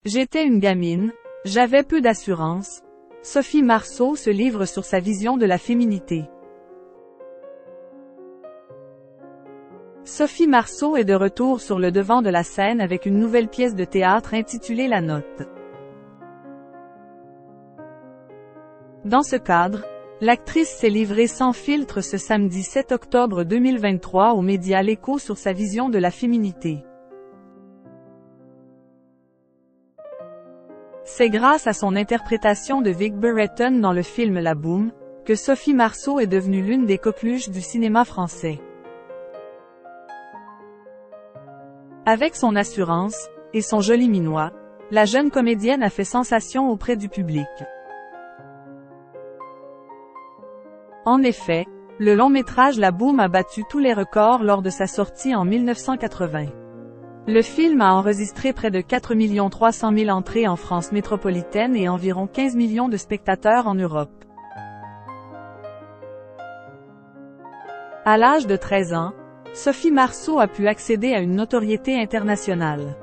J'étais une gamine, j'avais peu d'assurance. Sophie Marceau se livre sur sa vision de la féminité. Sophie Marceau est de retour sur le devant de la scène avec une nouvelle pièce de théâtre intitulée La Note. Dans ce cadre, l'actrice s'est livrée sans filtre ce samedi 7 octobre 2023 aux médias L'Écho sur sa vision de la féminité. C'est grâce à son interprétation de Vic Berreton dans le film La Boum, que Sophie Marceau est devenue l'une des coqueluches du cinéma français. Avec son assurance, et son joli minois, la jeune comédienne a fait sensation auprès du public. En effet, le long-métrage La Boum a battu tous les records lors de sa sortie en 1980. Le film a enregistré près de 4 300 000 entrées en France métropolitaine et environ 15 millions de spectateurs en Europe. À l'âge de 13 ans, Sophie Marceau a pu accéder à une notoriété internationale.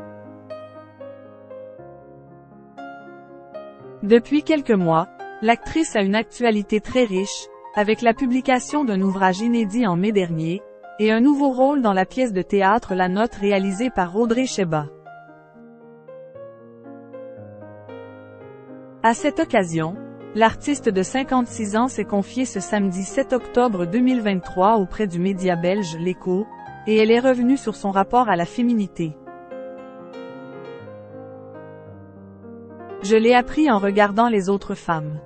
Depuis quelques mois, l'actrice a une actualité très riche, avec la publication d'un ouvrage inédit en mai dernier, et un nouveau rôle dans la pièce de théâtre La Note réalisée par Audrey Cheba. À cette occasion, l'artiste de 56 ans s'est confiée ce samedi 7 octobre 2023 auprès du média belge L'Écho, et elle est revenue sur son rapport à la féminité. Je l'ai appris en regardant les autres femmes.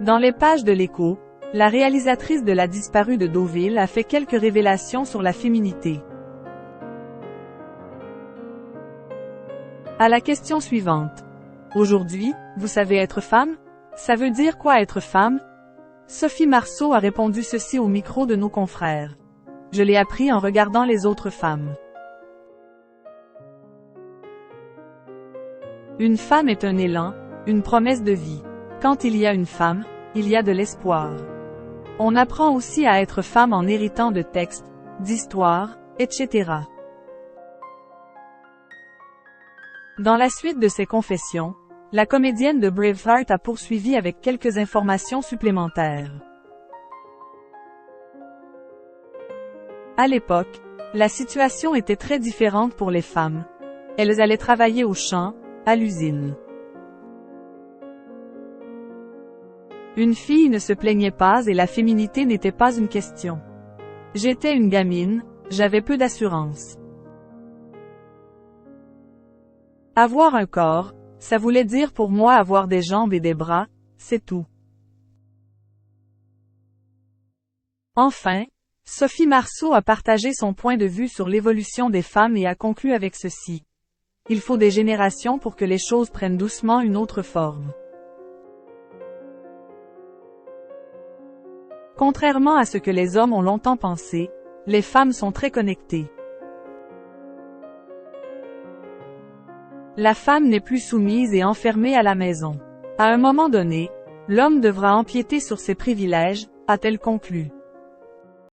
Dans les pages de L'Écho, la réalisatrice de La disparue de Deauville a fait quelques révélations sur la féminité. À la question suivante. Aujourd'hui, vous savez être femme? Ça veut dire quoi être femme? Sophie Marceau a répondu ceci au micro de nos confrères. Je l'ai appris en regardant les autres femmes. Une femme est un élan, une promesse de vie. Quand il y a une femme, il y a de l'espoir. On apprend aussi à être femme en héritant de textes, d'histoires, etc. Dans la suite de ses confessions, la comédienne de Braveheart a poursuivi avec quelques informations supplémentaires. À l'époque, la situation était très différente pour les femmes. Elles allaient travailler au champ, à l'usine. Une fille ne se plaignait pas et la féminité n'était pas une question. J'étais une gamine, j'avais peu d'assurance. Avoir un corps, ça voulait dire pour moi avoir des jambes et des bras, c'est tout. Enfin, Sophie Marceau a partagé son point de vue sur l'évolution des femmes et a conclu avec ceci. Il faut des générations pour que les choses prennent doucement une autre forme. Contrairement à ce que les hommes ont longtemps pensé, les femmes sont très connectées. La femme n'est plus soumise et enfermée à la maison. À un moment donné, l'homme devra empiéter sur ses privilèges, a-t-elle conclu.